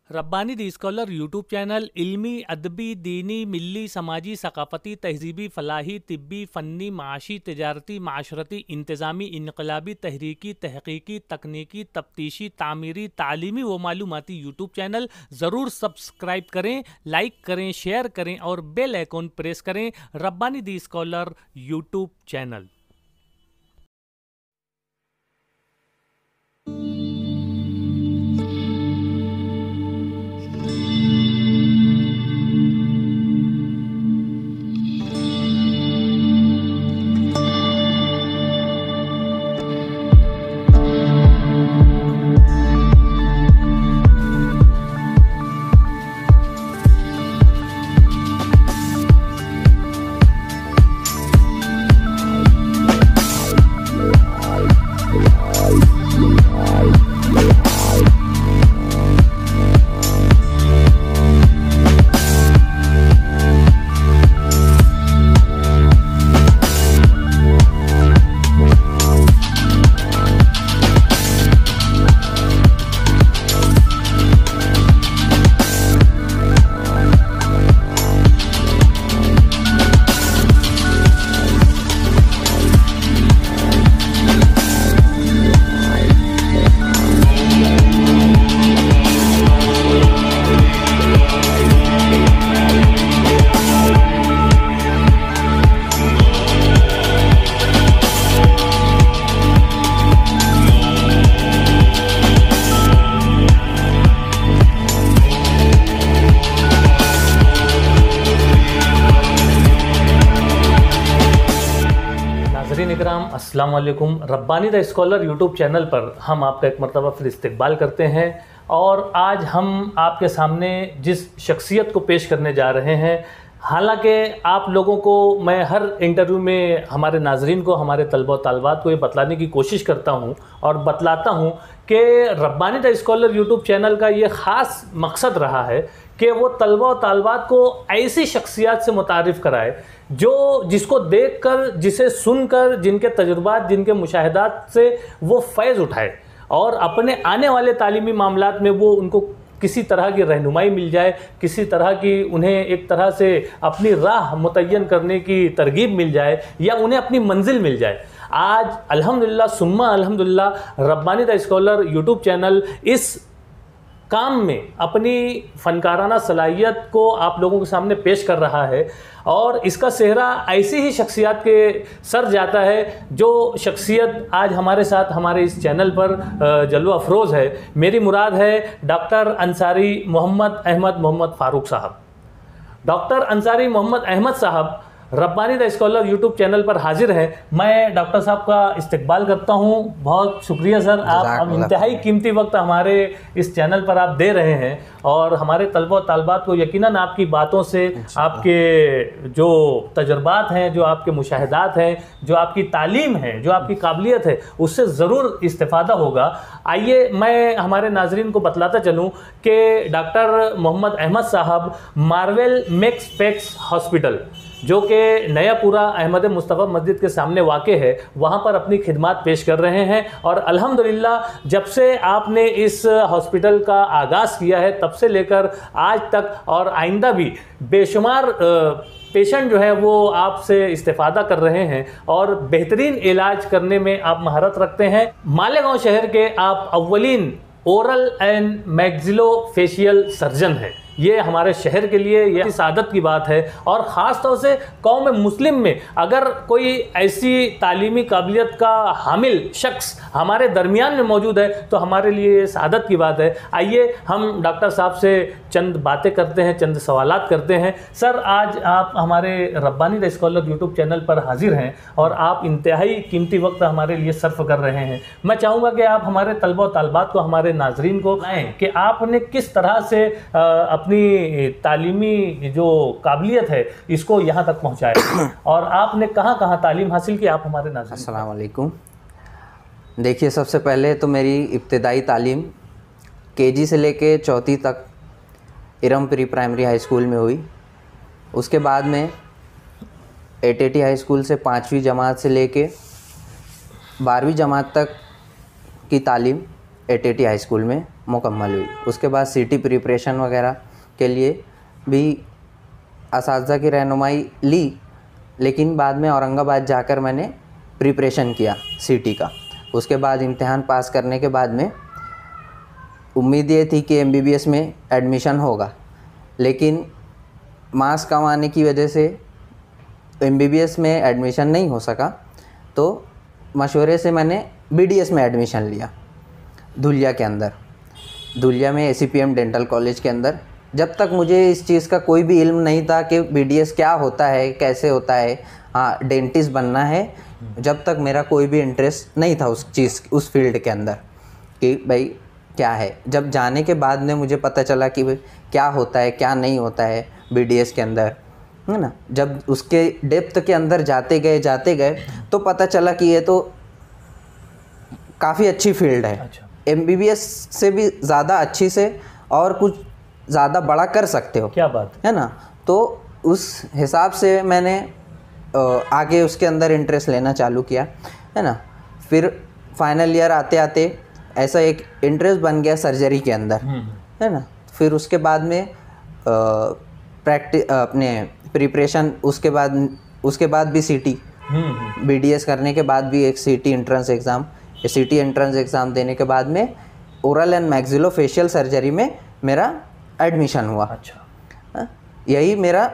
रब्बानी दी scholar YouTube channel इल्मी, अदबी, दीनी, मिली, समाजी, सकाफ़ती, तहज़ीबी, फ़लाही, तिब्बी, फ़न्नी, माशी, तिजारती, माशरती, इंतज़ामी, इनकलाबी, तहरीकी, तहक़ीक़ी, तकनीकी, तफ्तीशी, तामीरी, तालीमी व मालूमाती यूट्यूब चैनल ज़रूर सब्सक्राइब करें, लाइक करें, शेयर करें और बेल आइकॉन प्रेस करें। रब्बानी दी स्कॉलर यूट्यूब चैनल। अस्सलाम वालेकुम। Rabbani the scholar YouTube channel पर हम आपका एक मरतबा फिर इस्तकबाल करते हैं और आज हम आपके सामने जिस शख्सियत को पेश करने जा रहे हैं, हालांकि आप लोगों को मैं हर इंटरव्यू में हमारे नाजरीन को, हमारे तलबा व तालबात को ये बतलाने की कोशिश करता हूँ और बतलाता हूँ कि Rabbani the scholar YouTube channel का ये ख़ास मकसद रहा है कि वो तलबा व तालबात को ऐसी शख्सियत से मुतारिफ़ कराए जो जिसको देखकर, जिसे सुनकर, जिनके तजुर्बात, जिनके मुशाहिदात से वो फ़ैज़ उठाए और अपने आने वाले तालीमी मामलात में वो उनको किसी तरह की रहनुमाई मिल जाए, किसी तरह की उन्हें एक तरह से अपनी राह मुतय्यन करने की तरगीब मिल जाए या उन्हें अपनी मंजिल मिल जाए। आज अल्हम्दुलिल्लाह सुम्मा अल्हम्दुलिल्लाह Rabbani the scholar YouTube channel इस काम में अपनी फ़नकाराना सलाहियत को आप लोगों के सामने पेश कर रहा है और इसका सेहरा ऐसी ही शख्सियत के सर जाता है जो शख्सियत आज हमारे साथ हमारे इस चैनल पर जलवा अफरोज़ है। मेरी मुराद है डॉक्टर अंसारी मोहम्मद अहमद मोहम्मद फ़ारूक साहब। डॉक्टर अंसारी मोहम्मद अहमद साहब Rabbani the scholar YouTube channel पर हाजिर हैं। मैं डॉक्टर साहब का इस्तकबाल करता हूं। बहुत शुक्रिया सर, आप इंतहाई कीमती वक्त हमारे इस चैनल पर आप दे रहे हैं और हमारे तलबा व तालबात को यकीनन आपकी बातों से, आपके जो तजुर्बात हैं, जो आपके मुशाहिदात हैं, जो आपकी तालीम है, जो आपकी काबिलियत है, उससे ज़रूर इस्तिफ़ादा होगा। आइए मैं हमारे नाजरीन को बतलाता चलूँ कि डॉक्टर मोहम्मद अहमद साहब मार्वेल मैक्स पैक्स हॉस्पिटल जो कि नयापुरा अहमद मुस्तफ़ा मस्जिद के सामने वाक़ है, वहाँ पर अपनी खिदमात पेश कर रहे हैं और अल्हम्दुलिल्लाह जब से आपने इस हॉस्पिटल का आगाज़ किया है तब से लेकर आज तक और आइंदा भी बेशुमार पेशेंट जो है वो आपसे इस्तिफ़ादा कर रहे हैं और बेहतरीन इलाज करने में आप महारत रखते हैं। मालेगांव शहर के आप अव्वलीन ओरल एंड मैक्सिलोफेशियल सर्जन हैं। ये हमारे शहर के लिए यह सादत की बात है और ख़ास तौर से कौम मुस्लिम में अगर कोई ऐसी तालीमी काबिलियत का हामिल शख्स हमारे दरमियान में मौजूद है तो हमारे लिए सादत की बात है। आइए हम डॉक्टर साहब से चंद बातें करते हैं, चंद सवालात करते हैं। सर, आज आप हमारे Rabbani the scholar YouTube channel पर हाजिर हैं और आप इंतहाई कीमती वक्त हमारे लिए सर्फ कर रहे हैं। मैं चाहूँगा कि आप हमारे तलबा व तालबात को, हमारे नाजरीन को बताएं कि आपने किस तरह से अपनी तालीमी जो काबिलियत है इसको यहाँ तक पहुँचाया और आपने कहाँ तालीम हासिल की, आप हमारे नाज़रीन। अस्सलाम वालेकुम। देखिए, सबसे पहले तो मेरी इब्तिदाई तालीम केजी से लेके चौथी तक Iram pre primary high school में हुई। उसके बाद में एटीटी हाई स्कूल से 5वीं जमात से लेके 12वीं जमात तक की तालीम एटीटी हाई स्कूल में मुकम्मल हुई। उसके बाद सीटी प्रिपरेशन वगैरह के लिए भी असातिज़ा की रहनुमाई ली, लेकिन बाद में औरंगाबाद जाकर मैंने प्रिपरेशन किया सीटी का। उसके बाद इम्तिहान पास करने के बाद में उम्मीद ये थी कि एमबीबीएस में एडमिशन होगा, लेकिन मार्क्स कम आने की वजह से एमबीबीएस में एडमिशन नहीं हो सका। तो मशवरे से मैंने बीडीएस में एडमिशन लिया धुलिया के अंदर, धुलिया में एसीपीएम डेंटल कॉलेज के अंदर। जब तक मुझे इस चीज़ का कोई भी इल्म नहीं था कि बीडीएस क्या होता है, कैसे होता है, हाँ डेंटिस्ट बनना है, जब तक मेरा कोई भी इंटरेस्ट नहीं था उस चीज़, उस फील्ड के अंदर कि भाई क्या है। जब जाने के बाद में मुझे पता चला कि भाई क्या होता है क्या नहीं होता है बीडीएस के अंदर, है ना। जब उसके डेप्थ के अंदर जाते गए तो पता चला कि ये तो काफ़ी अच्छी फील्ड है। अच्छा। एमबीबीएस से भी ज़्यादा अच्छी से और कुछ ज़्यादा बड़ा कर सकते हो, क्या बात है ना। तो उस हिसाब से मैंने आगे उसके अंदर इंटरेस्ट लेना चालू किया, है ना। फिर फाइनल ईयर आते आते ऐसा एक इंटरेस्ट बन गया सर्जरी के अंदर, है ना। फिर उसके बाद में अपने प्रिपरेशन, उसके बाद भी सीटी, बीडीएस करने के बाद भी एक सीटी एंट्रेंस एग्ज़ाम, सीटी एंट्रेंस एग्ज़ाम देने के बाद में ओरल एंड मैक्सिलोफेशियल सर्जरी में मेरा एडमिशन हुआ। अच्छा। यही मेरा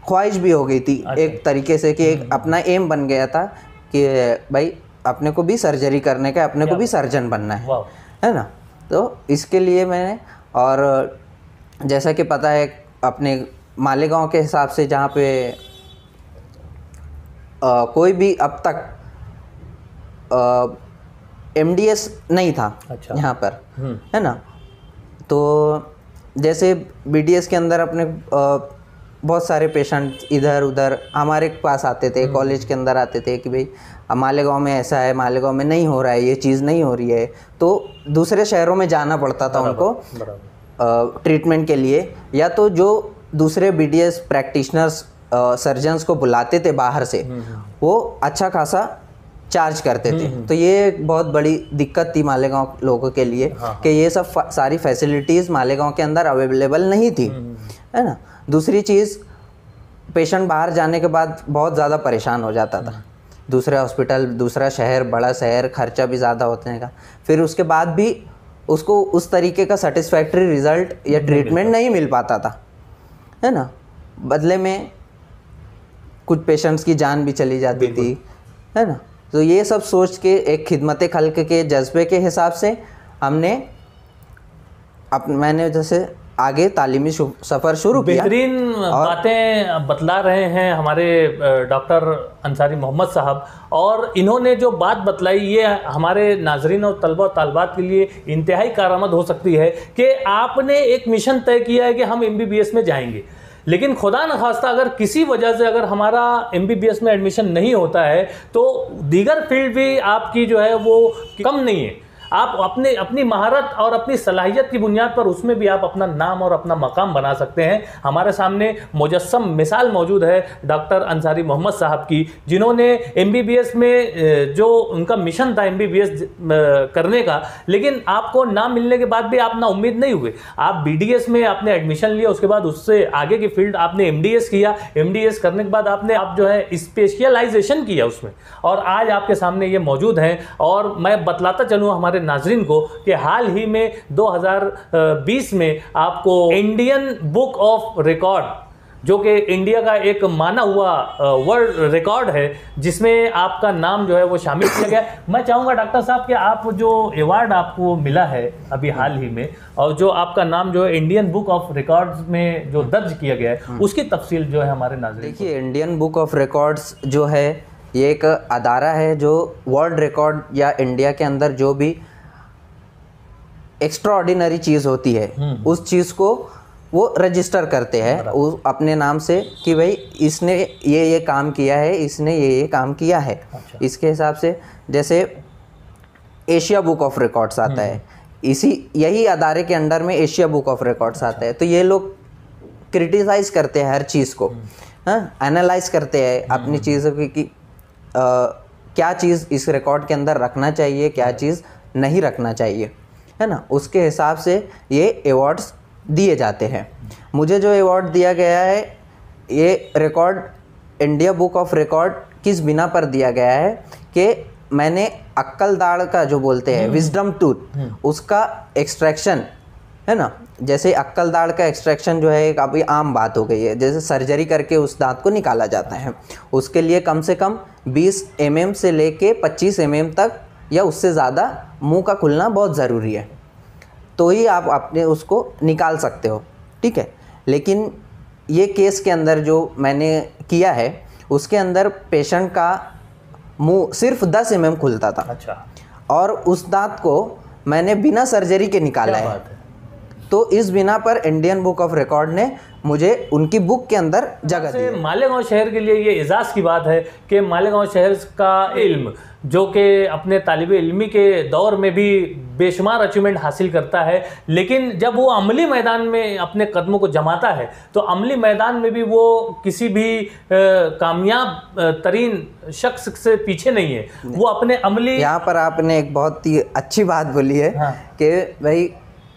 ख्वाहिश भी हो गई थी एक तरीके से कि एक अपना एम बन गया था कि भाई अपने को भी सर्जरी करने का, अपने को भी सर्जन बनना है ना। तो इसके लिए मैंने, और जैसा कि पता है अपने मालेगांव के हिसाब से जहाँ पे कोई भी अब तक एमडीएस नहीं था। अच्छा। यहाँ पर, है ना। तो जैसे बीडीएस के अंदर अपने बहुत सारे पेशेंट इधर उधर हमारे पास आते थे, कॉलेज के अंदर आते थे कि भाई मालेगांव में ऐसा है, मालेगांव में नहीं हो रहा है, ये चीज़ नहीं हो रही है। तो दूसरे शहरों में जाना पड़ता था उनको ट्रीटमेंट के लिए, या तो जो दूसरे बीडीएस प्रैक्टिशनर्स सर्जन्स को बुलाते थे बाहर से, वो अच्छा खासा चार्ज करते थे। तो ये एक बहुत बड़ी दिक्कत थी मालेगांव लोगों के लिए कि ये सब सारी फैसिलिटीज़ मालेगांव के अंदर अवेलेबल नहीं थी, है ना। दूसरी चीज़, पेशेंट बाहर जाने के बाद बहुत ज़्यादा परेशान हो जाता था, दूसरे हॉस्पिटल, दूसरा शहर, बड़ा शहर, खर्चा भी ज़्यादा होने का। फिर उसके बाद भी उसको उस तरीके का सेटिस्फैक्ट्री रिज़ल्ट या ट्रीटमेंट नहीं मिल पाता था, है ना। बदले में कुछ पेशेंट्स की जान भी चली जाती थी, है ना। तो ये सब सोच के एक खिदमत खल्क के जज्बे के हिसाब से मैंने जैसे आगे तालीमी सफ़र शुरू किया। बेहतरीन बातें बतला रहे हैं हमारे डॉक्टर अंसारी मोहम्मद साहब, और इन्होंने जो बात बतलाई ये हमारे नाजरीन और तलबा और तालबात के लिए इंतहाई कारआमद हो सकती है कि आपने एक मिशन तय किया है कि हम एमबीबीएस में जाएंगे, लेकिन खुदा न खास्ता अगर किसी वजह से अगर हमारा एमबीबीएस में एडमिशन नहीं होता है तो दीगर फील्ड भी आपकी जो है वो कम नहीं है। आप अपनी महारत और अपनी सलाहियत की बुनियाद पर उसमें भी आप अपना नाम और अपना मकाम बना सकते हैं। हमारे सामने मुजस्सम मिसाल मौजूद है डॉक्टर अंसारी मोहम्मद साहब की, जिन्होंने एमबीबीएस में जो उनका मिशन था एमबीबीएस करने का, लेकिन आपको नाम मिलने के बाद भी आप ना उम्मीद नहीं हुए, आप बीडीएस में आपने एडमिशन लिया, उसके बाद उससे आगे की फील्ड आपने एमडीएस किया, एमडीएस करने के बाद आप जो है स्पेशलाइजेशन किया उसमें, और आज आपके सामने ये मौजूद हैं। और मैं बतलाता चलूँ हमारे नाजरीन को कि हाल ही में 2020 में आपको इंडियन बुक ऑफ रिकॉर्ड, जो कि इंडिया का एक माना हुआ वर्ल्ड रिकॉर्ड है, जिसमें आपका नाम जो है वो शामिल किया गया। मैं चाहूँगा डॉक्टर साहब कि आप जो अवार्ड आपको मिला है अभी हाल ही में, और जो आपका नाम जो है इंडियन बुक ऑफ रिकॉर्ड्स में जो दर्ज किया गया है, उसकी तफसील जो है हमारे नाजरीन। देखिए, इंडियन बुक ऑफ रिकॉर्ड्स जो है ये एक अदारा है जो वर्ल्ड रिकॉर्ड या इंडिया के अंदर जो भी एक्स्ट्रा ऑर्डिनरी चीज़ होती है उस चीज़ को वो रजिस्टर करते हैं अपने नाम से कि भाई इसने ये काम किया है, इसने ये काम किया है। अच्छा। इसके हिसाब से जैसे एशिया बुक ऑफ रिकॉर्ड्स आता है, यही अदारे के अंडर में एशिया बुक ऑफ रिकॉर्ड्स आता है। तो ये लोग क्रिटिसाइज़ करते हैं हर चीज़ को, एनालाइज करते हैं अपनी चीज़ों की क्या चीज़ इस रिकॉर्ड के अंदर रखना चाहिए, क्या चीज़ नहीं रखना चाहिए, है ना, उसके हिसाब से ये अवार्ड्स दिए जाते हैं। मुझे जो अवार्ड दिया गया है ये record India book of record किस बिना पर दिया गया है कि मैंने अक्कल दाढ़ का जो बोलते हैं विजडम टूथ उसका एक्सट्रैक्शन, है ना, जैसे अक्कल दाढ़ का एक्सट्रैक्शन जो है एक अभी आम बात हो गई है, जैसे सर्जरी करके उस दांत को निकाला जाता है, उसके लिए कम से कम 20 mm से लेके 25 mm तक या उससे ज़्यादा मुंह का खुलना बहुत ज़रूरी है, तो ही आप अपने उसको निकाल सकते हो, ठीक है। लेकिन ये केस के अंदर जो मैंने किया है उसके अंदर पेशेंट का मुंह सिर्फ 10 mm खुलता था। अच्छा। और उस दांत को मैंने बिना सर्जरी के निकाला है। तो इस बिना पर इंडियन बुक ऑफ रिकॉर्ड ने मुझे उनकी बुक के अंदर जगह दी। मालेगांव शहर के लिए ये एजाज़ की बात है कि मालेगांव शहर का इल्म जो कि अपने तालिब इल्मी के दौर में भी बेशुमार अचीवमेंट हासिल करता है, लेकिन जब वो अमली मैदान में अपने कदमों को जमाता है तो अमली मैदान में भी वो किसी भी कामयाब तरीन शख्स से पीछे नहीं है, वो अपने अमली। यहाँ पर आपने एक बहुत ही अच्छी बात बोली है कि भाई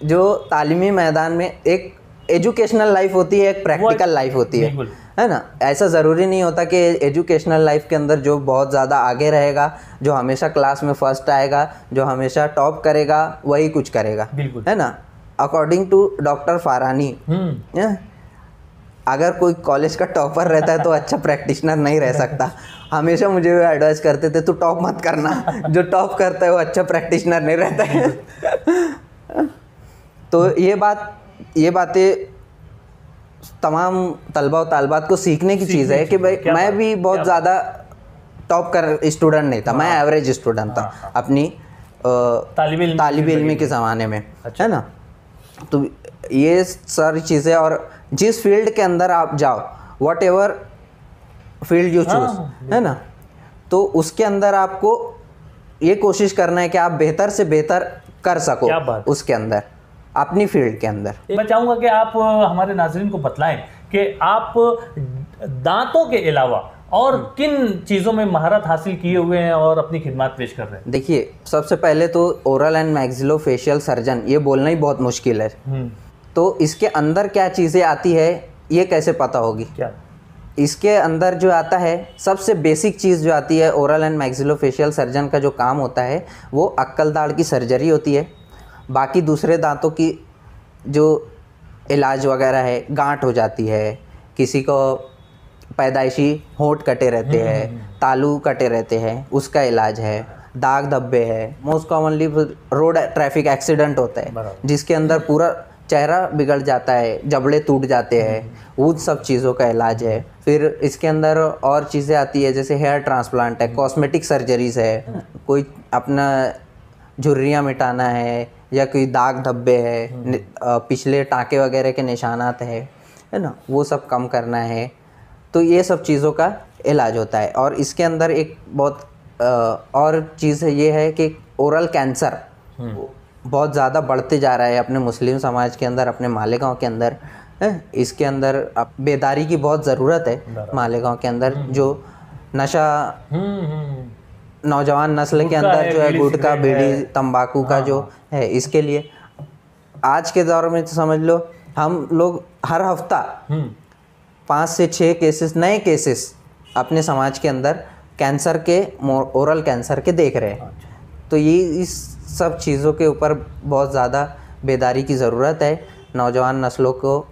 जो तालीमी मैदान में एक एजुकेशनल लाइफ होती है, एक प्रैक्टिकल लाइफ होती है ना। ऐसा ज़रूरी नहीं होता कि एजुकेशनल लाइफ के अंदर जो बहुत ज़्यादा आगे रहेगा, जो हमेशा क्लास में फर्स्ट आएगा, जो हमेशा टॉप करेगा वही कुछ करेगा, है ना। अकॉर्डिंग टू डॉक्टर फारानी, अगर कोई कॉलेज का टॉपर रहता है तो अच्छा प्रैक्टिशनर नहीं रह सकता। हमेशा मुझे वो एडवाइस करते थे तू टॉप मत करना, जो टॉप करता है वो अच्छा प्रैक्टिशनर नहीं रहता है। तो ये बातें तमाम तलबा और तालबात को सीखने की चीज़ है कि भाई मैं भी बहुत ज़्यादा टॉप कर स्टूडेंट नहीं था, मैं एवरेज स्टूडेंट था अपनी तालिब इल्मी के ज़माने में, है ना। तो ये सारी चीज़ें, और जिस फील्ड के अंदर आप जाओ, what ever field you choose, है ना, तो उसके अंदर आपको ये कोशिश करना है कि आप बेहतर से बेहतर कर सको उसके अंदर, अपनी फील्ड के अंदर। मैं चाहूँगा कि आप हमारे नाज़रीन को बतलाएं कि आप दांतों के अलावा और किन चीज़ों में महारत हासिल किए हुए हैं और अपनी खिदमत पेश कर रहे हैं। देखिए, सबसे पहले तो ओरल एंड मैक्सिलोफेशियल सर्जन, ये बोलना ही बहुत मुश्किल है। तो इसके अंदर क्या चीज़ें आती है ये कैसे पता होगी? क्या इसके अंदर जो आता है, सबसे बेसिक चीज़ जो आती है, ओरल एंड मैक्सिलोफेशियल सर्जन का जो काम होता है वो अक्कल दाढ़ की सर्जरी होती है। बाकी दूसरे दांतों की जो इलाज वगैरह है, गांठ हो जाती है, किसी को पैदाइशी होंठ कटे रहते हैं, तालू कटे रहते हैं, उसका इलाज है, दाग धब्बे है, most commonly road traffic accident होता है जिसके अंदर पूरा चेहरा बिगड़ जाता है, जबड़े टूट जाते हैं, उन सब चीज़ों का इलाज है। फिर इसके अंदर और चीज़ें आती है जैसे हेयर ट्रांसप्लांट है, कॉस्मेटिक सर्जरीज है, कोई अपना झुर्रियाँ मिटाना है या कोई दाग धब्बे है, पिछले टाँके वगैरह के निशानात है ना, वो सब कम करना है। तो ये सब चीज़ों का इलाज होता है। और इसके अंदर एक बहुत और चीज़ ये है कि ओरल कैंसर बहुत ज़्यादा बढ़ते जा रहा है अपने मुस्लिम समाज के अंदर, अपने मालेगांव के अंदर। इसके अंदर बेदारी की बहुत ज़रूरत है मालेगांव के अंदर। जो नशा नौजवान नस्ल के अंदर जो है, गुटखा, बीड़ी, तंबाकू का जो है, इसके लिए आज के दौर में तो समझ लो हम लोग हर हफ्ता 5 से 6 केसेस, नए केसेस अपने समाज के अंदर कैंसर के, ओरल कैंसर के देख रहे हैं। तो ये इस सब चीज़ों के ऊपर बहुत ज़्यादा बेदारी की ज़रूरत है। नौजवान नस्लों को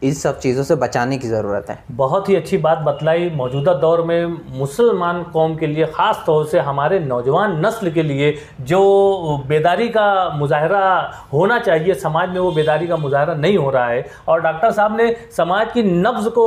इस सब चीज़ों से बचाने की ज़रूरत है। बहुत ही अच्छी बात बतलाई। मौजूदा दौर में मुसलमान कौम के लिए, ख़ास तौर से हमारे नौजवान नस्ल के लिए जो बेदारी का मुजाहरा होना चाहिए समाज में, वो बेदारी का मुजाहरा नहीं हो रहा है। और डॉक्टर साहब ने समाज की नब्ज़ को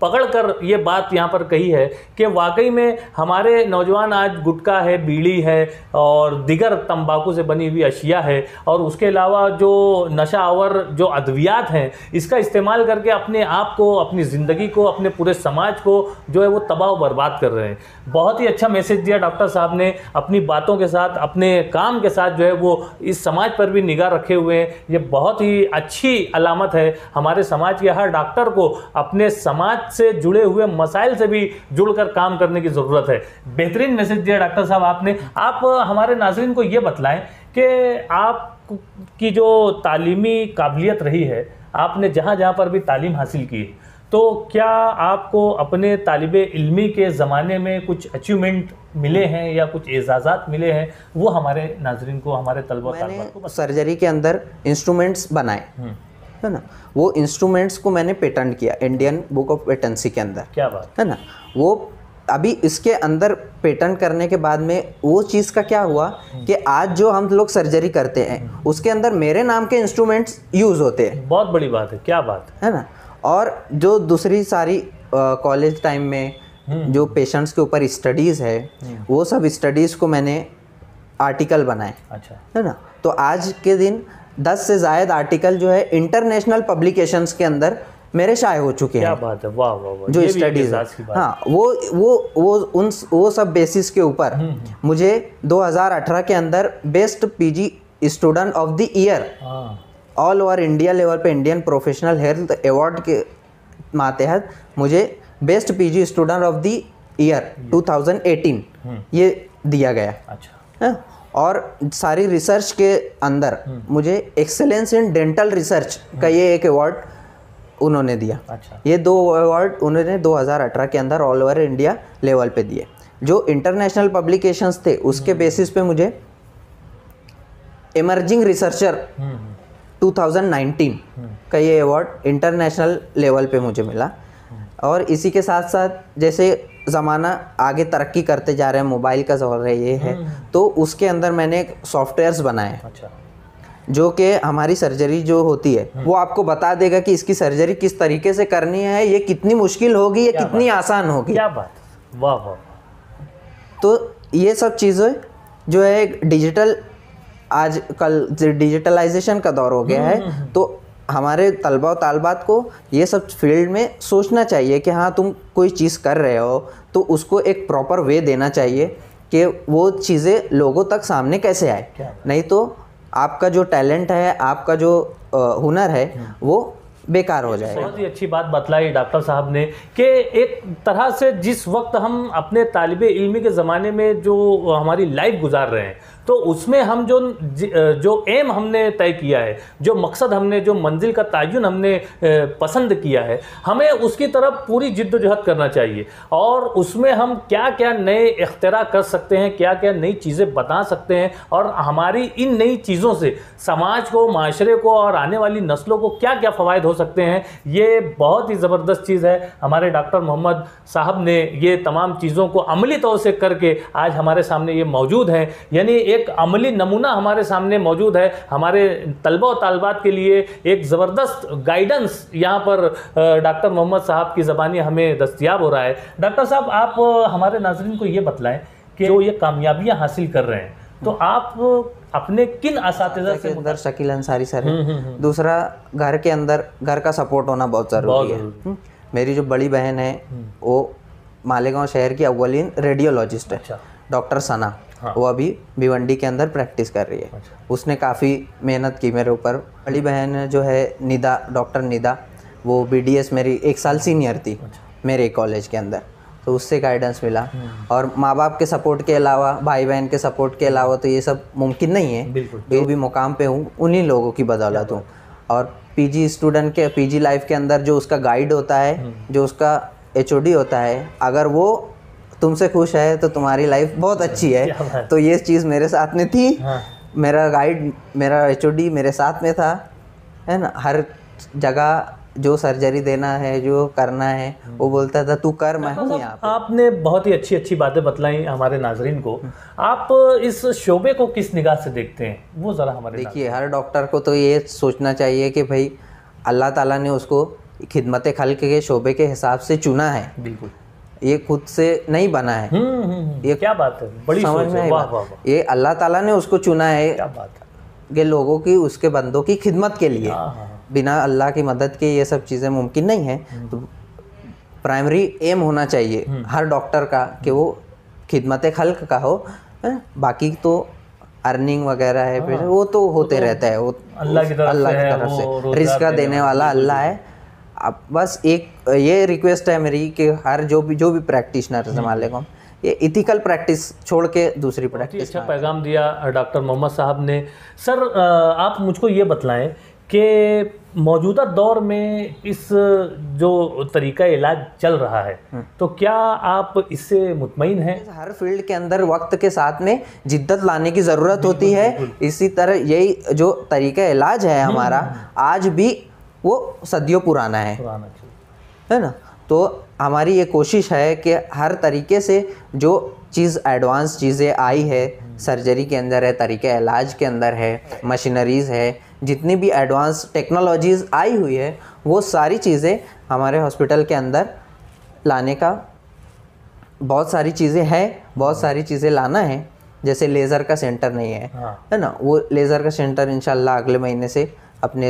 पकड़कर ये बात यहाँ पर कही है कि वाकई में हमारे नौजवान आज गुटखा है, बीड़ी है और दिगर तंबाकू से बनी हुई अशिया है, और उसके अलावा जो नशा आवर जो अद्वियात हैं, इसका इस्तेमाल करके अपने आप को, अपनी ज़िंदगी को, अपने पूरे समाज को जो है वो तबाह व बर्बाद कर रहे हैं। बहुत ही अच्छा मैसेज दिया डॉक्टर साहब ने, अपनी बातों के साथ, अपने काम के साथ जो है वो इस समाज पर भी निगाह रखे हुए हैं। ये बहुत ही अच्छी अलामत है। हमारे समाज के हर डॉक्टर को अपने समाज से जुड़े हुए मसाइल से भी जुड़कर काम करने की ज़रूरत है। बेहतरीन मैसेज दिया डॉक्टर साहब आपने। आप हमारे नाज़रीन को ये बतलाएं कि आप की जो तालीमी काबिलियत रही है, आपने जहाँ जहाँ पर भी तालीम हासिल की, तो क्या आपको अपने तालिबे इल्मी के ज़माने में कुछ अचीवमेंट मिले हैं या कुछ एजाज़ात मिले हैं, वो हमारे नाजरीन को, हमारे तलबा तालिबात को सर्जरी के अंदर इंस्ट्रूमेंट्स बनाए, है ना, वो इंस्ट्रूमेंट्स को मैंने पेटेंट किया इंडियन बुक ऑफ पेटेंसी के अंदर। क्या बात है ना। वो अभी इसके अंदर पेटेंट करने के बाद में वो चीज़ का क्या हुआ कि आज जो हम लोग सर्जरी करते हैं उसके अंदर मेरे नाम के इंस्ट्रूमेंट्स यूज़ होते हैं। बहुत बड़ी बात है, क्या बात है ना। और जो दूसरी सारी कॉलेज टाइम में जो पेशेंट्स के ऊपर स्टडीज़ है, वो सब स्टडीज़ को मैंने आर्टिकल बनाए। अच्छा। है ना। तो आज के दिन 10 से ज़ायद आर्टिकल जो है इंटरनेशनल पब्लिकेशंस के अंदर मेरे शाये हो चुके हैं। क्या बात है, वाह वाह वाह, जो स्टडीज है, हाँ, वो सब बेसिस के ऊपर मुझे 2018 के अंदर best PG student of the year all over India level पे इंडियन प्रोफेशनल हेल्थ अवार्ड के मातहत मुझे best PG student of the year 2018 ये दिया गया। अच्छा। और सारी रिसर्च के अंदर मुझे एक्सेलेंस इन डेंटल रिसर्च का ये एक अवार्ड उन्होंने दिया। अच्छा। ये 2 अवार्ड उन्होंने 2018 के अंदर ऑल ओवर इंडिया लेवल पे दिए। जो इंटरनेशनल पब्लिकेशंस थे उसके बेसिस पे मुझे इमर्जिंग रिसर्चर 2019 का ये अवार्ड इंटरनेशनल लेवल पे मुझे मिला। और इसी के साथ साथ जैसे ज़माना आगे तरक्की करते जा रहे हैं, मोबाइल का दौर है, ये है, तो उसके अंदर मैंने सॉफ्टवेयर्स बनाए। अच्छा। जो कि हमारी सर्जरी जो होती है वो आपको बता देगा कि इसकी सर्जरी किस तरीके से करनी है, ये कितनी मुश्किल होगी या कितनी आसान होगी। क्या बात, वाह वाह। तो ये सब चीज़ें जो है डिजिटल, आज कल डिजिटलाइजेशन का दौर हो गया है, तो हमारे तलबा और तालबात को ये सब फील्ड में सोचना चाहिए कि हाँ, तुम कोई चीज़ कर रहे हो तो उसको एक प्रॉपर वे देना चाहिए कि वो चीज़ें लोगों तक सामने कैसे आए। नहीं तो आपका जो टैलेंट है, आपका जो हुनर है, वो बेकार हो जाएगा। बहुत ही अच्छी बात बतलाई डॉक्टर साहब ने कि एक तरह से जिस वक्त हम अपने तालिबे इल्मी के ज़माने में जो हमारी लाइफ गुजार रहे हैं, तो उसमें हम जो एम हमने तय किया है, जो मकसद हमने, जो मंजिल का तयन हमने पसंद किया है, हमें उसकी तरफ पूरी जिद्दोजहद करना चाहिए। और उसमें हम क्या क्या नए इख्तिरा कर सकते हैं, क्या क्या नई चीज़ें बता सकते हैं, और हमारी इन नई चीज़ों से समाज को, माशरे को और आने वाली नस्लों को क्या क्या फ़वायद हो सकते हैं, ये बहुत ही ज़बरदस्त चीज़ है। हमारे डॉक्टर मोहम्मद साहब ने ये तमाम चीज़ों को अमली तौर से करके आज हमारे सामने ये मौजूद हैं। यानी एक अमली नमूना हमारे सामने मौजूद है। हमारे तलबा और तालबात के लिए एक ज़बरदस्त गाइडेंस यहाँ पर डॉक्टर मोहम्मद साहब की ज़बानी हमें दस्तयाब हो रहा है। डॉक्टर साहब, आप हमारे नाज़रीन को ये बतलाएं कि जो ये कामयाबियाँ हासिल कर रहे हैं, तो आप अपने किन असातिज़ा के अंदर शकील अंसारी सर है। दूसरा, घर के अंदर घर का सपोर्ट होना बहुत ज़रूरी है। मेरी जो बड़ी बहन है वो मालेगांव शहर की अव्वलीन रेडियोलॉजिस्ट है। अच्छा। डॉक्टर सना। हाँ। वो अभी भिवंडी के अंदर प्रैक्टिस कर रही है। अच्छा। उसने काफ़ी मेहनत की मेरे ऊपर। बड़ी बहन जो है निदा, डॉक्टर निदा, वो BDS मेरी 1 साल सीनियर थी। अच्छा। मेरे कॉलेज के अंदर, तो उससे गाइडेंस मिला। और माँ बाप के सपोर्ट के अलावा, भाई बहन के सपोर्ट के अलावा तो ये सब मुमकिन नहीं है। जो भी मुकाम पे हूँ उन्हीं लोगों की बदौलत हूँ। और PG स्टूडेंट के PG लाइफ के अंदर जो उसका गाइड होता है, जो उसका HOD होता है, अगर वो तुमसे खुश है तो तुम्हारी लाइफ बहुत अच्छी है। तो ये चीज़ मेरे साथ में थी। हाँ। मेरा गाइड, मेरा HOD मेरे साथ में था, है ना। हर जगह जो सर्जरी देना है, जो करना है, वो बोलता था तू कर, मैं हूँ यहाँ पे। आपने बहुत ही अच्छी अच्छी बातें बतलाई हमारे नाजरीन को। आप इस शोबे को किस निगाह से देखते हैं, वो ज़रा हमारे देखिए, हर डॉक्टर को तो ये सोचना चाहिए कि भाई अल्लाह ताला ने उसको खिदमत खल्क के शोबे के हिसाब से चुना है। बिल्कुल, ये खुद से नहीं बना है। ये क्या बात है, बड़ी सोच है। वाह वाह, ये अल्लाह ताला ने उसको चुना है। क्या बात है, कि लोगों की, उसके बंदों की खिदमत के लिए। बिना अल्लाह की मदद के ये सब चीज़ें मुमकिन नहीं है। तो प्राइमरी एम होना चाहिए हर डॉक्टर का कि वो खिदमत खल्क का हो। बाकी तो अर्निंग वगैरह है, फिर वो तो होते रहता है, वो अल्लाह की तरफ से रिस्क देने वाला अल्लाह है। अब बस एक ये रिक्वेस्ट है मेरी कि हर जो भी प्रैक्टिशनर है मालेकुम, ये इथिकल प्रैक्टिस छोड़ के दूसरी प्रैक्टिस। अच्छा पैगाम दिया डॉक्टर मोहम्मद साहब ने। सर आप मुझको ये बतलाएं कि मौजूदा दौर में इस जो तरीका इलाज चल रहा है तो क्या आप इससे मुतमईन हैं? हर फील्ड के अंदर वक्त के साथ में जिद्दत लाने की ज़रूरत होती है। इसी तरह यही जो तरीका इलाज है हमारा आज भी वो सदियों पुराना है ना। तो हमारी ये कोशिश है कि हर तरीके से जो चीज़ एडवांस चीज़ें आई है सर्जरी के अंदर है, तरीके इलाज के अंदर है, मशीनरीज़ है, जितनी भी एडवांस टेक्नोलॉजीज़ आई हुई है वो सारी चीज़ें हमारे हॉस्पिटल के अंदर लाने का बहुत सारी चीज़ें हैं, बहुत सारी चीज़ें लाना है। जैसे लेज़र का सेंटर नहीं है, है ना, वो लेज़र का सेंटर इंशाल्लाह अगले महीने से अपने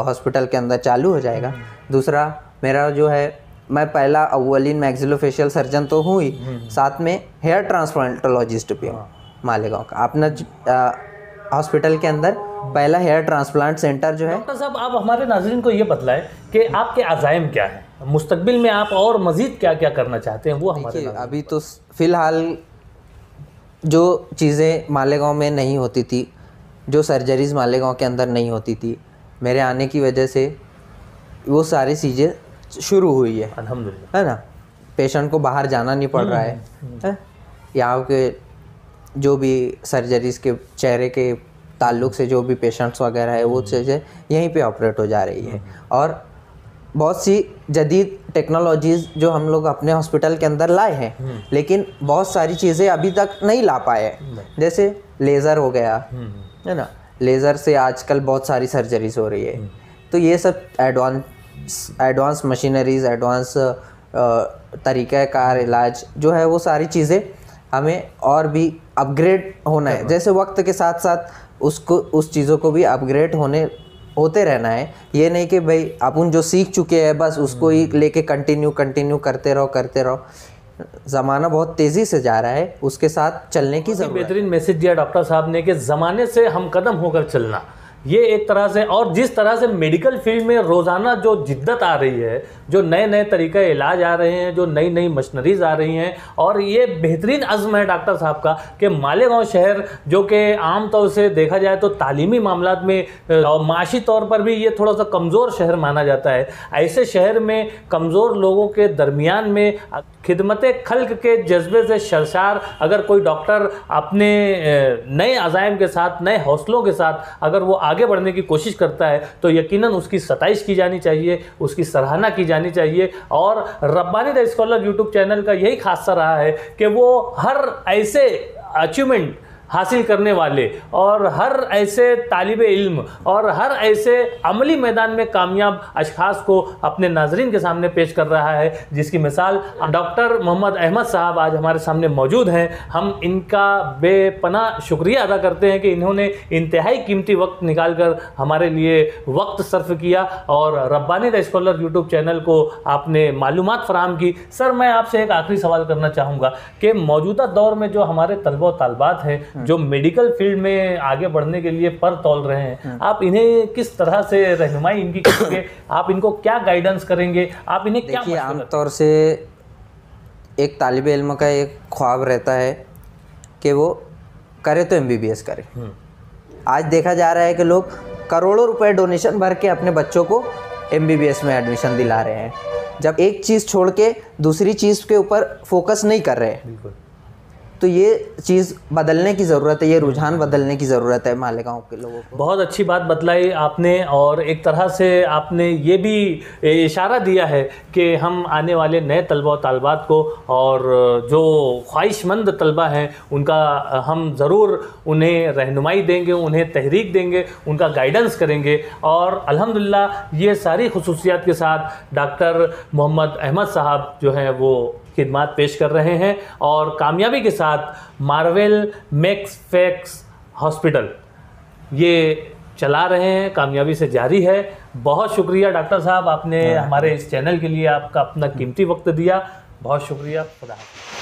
हॉस्पिटल के अंदर चालू हो जाएगा। दूसरा मेरा जो है, मैं पहला अव्वलीन मैक्सिलोफेशियल सर्जन तो हूँ ही, साथ में हेयर ट्रांसप्लांटोलॉजिस्ट भी हूँ मालेगांव का। अपना हॉस्पिटल के अंदर पहला हेयर ट्रांसप्लांट सेंटर जो है। डॉक्टर साहब आप हमारे नाज़रीन को ये बतलाएं कि आपके अज़ाइम क्या है, मुस्तकबिल में आप और मज़ीद क्या क्या करना चाहते हैं वो हमारे। अभी तो फ़िलहाल जो चीज़ें मालेगांव में नहीं होती थी, जो सर्जरीज़ मालेगांव के अंदर नहीं होती थी, मेरे आने की वजह से वो सारी चीज़ें शुरू हुई है अल्हम्दुलिल्लाह, है ना। पेशेंट को बाहर जाना नहीं पड़ रहा है। यहाँ के जो भी सर्जरीज़ के चेहरे के ताल्लुक़ से जो भी पेशेंट्स वगैरह है वो चीज़ें यहीं पे ऑपरेट हो जा रही है। और बहुत सी जदीद टेक्नोलॉजीज़ जो हम लोग अपने हॉस्पिटल के अंदर लाए हैं, लेकिन बहुत सारी चीज़ें अभी तक नहीं ला पाए। जैसे लेज़र हो गया, है ना, लेज़र से आजकल बहुत सारी सर्जरीज़ हो रही है। तो ये सब एडवांस मशीनरीज़, एडवांस तरीक़ाकार इलाज जो है वो सारी चीज़ें हमें और भी अपग्रेड होना है। जैसे वक्त के साथ साथ उसको उस चीज़ों को भी अपग्रेड होते रहना है। ये नहीं कि भाई अपन जो सीख चुके हैं बस उसको ही लेके कंटिन्यू करते रहो। ज़माना बहुत तेज़ी से जा रहा है, उसके साथ चलने की ज़रूरत है। बेहतरीन मैसेज दिया डॉक्टर साहब ने कि ज़माने से हम कदम होकर चलना, ये एक तरह से। और जिस तरह से मेडिकल फील्ड में रोज़ाना जो जिद्दत आ रही है, जो नए नए तरीक़े इलाज आ रहे हैं, जो नई नई मशीनरीज आ रही हैं, और ये बेहतरीन अज़्म है डॉक्टर साहब का कि मालेगांव शहर जो कि आम तौर से देखा जाए तो तालीमी मामलात में और माशी तौर पर भी ये थोड़ा सा कमज़ोर शहर माना जाता है। ऐसे शहर में कमज़ोर लोगों के दरमियान में खिदमत खल्क के जज्बे से सरशार अगर कोई डॉक्टर अपने नए अज़ाइम के साथ, नए हौसलों के साथ अगर वो आगे बढ़ने की कोशिश करता है तो यकीनन उसकी सताइश की जानी चाहिए, उसकी सराहना की जानी चाहिए। और Rabbani the scholar YouTube channel का यही खासा रहा है कि वो हर ऐसे अचीवमेंट हासिल करने वाले और हर ऐसे तालिब इल्म और हर ऐसे अमली मैदान में कामयाब अशखास को अपने नाजरीन के सामने पेश कर रहा है, जिसकी मिसाल डॉक्टर मोहम्मद अहमद साहब आज हमारे सामने मौजूद हैं। हम इनका बेपनाह शुक्रिया अदा करते हैं कि इन्होंने इंतहाई कीमती वक्त निकाल कर हमारे लिए वक्त सर्फ किया और Rabbani the scholar YouTube channel को आपने मालूमात फराहम की। सर मैं आपसे एक आखिरी सवाल करना चाहूँगा कि मौजूदा दौर में जो हमारे तलबा व तालबात हैं जो मेडिकल फील्ड में आगे बढ़ने के लिए पर तौल रहे हैं, आप इन्हें किस तरह से रहनुमाई इनकी करेंगे, आप इनको क्या गाइडेंस करेंगे, आप इन्हें क्या? देखिए आमतौर से एक तालिब इल्म का एक ख्वाब रहता है कि वो करे तो MBBS करे। आज देखा जा रहा है कि लोग करोड़ों रुपए डोनेशन भर के अपने बच्चों को MBBS में एडमिशन दिला रहे हैं, जब एक चीज़ छोड़ के दूसरी चीज़ के ऊपर फोकस नहीं कर रहे। तो ये चीज़ बदलने की ज़रूरत है, ये रुझान बदलने की ज़रूरत है मालेगांव के लोगों को। बहुत अच्छी बात बतलाई आपने और एक तरह से आपने ये भी इशारा दिया है कि हम आने वाले नए तलबा व तालबात को और जो ख्वाहिशमंद तलबा हैं उनका हम ज़रूर उन्हें रहनुमाई देंगे, उन्हें तहरीक देंगे, उनका गाइडेंस करेंगे। और अल्हम्दुलिल्लाह ये सारी खुसूसियात के साथ डॉक्टर मोहम्मद अहमद साहब जो हैं वो खिदमात पेश कर रहे हैं और कामयाबी के साथ मार्वेल मैक्स फैक्स हॉस्पिटल ये चला रहे हैं, कामयाबी से जारी है। बहुत शुक्रिया डॉक्टर साहब, आपने हमारे इस चैनल के लिए आपका अपना कीमती वक्त दिया। बहुत शुक्रिया। खुदा हाफ़िज़।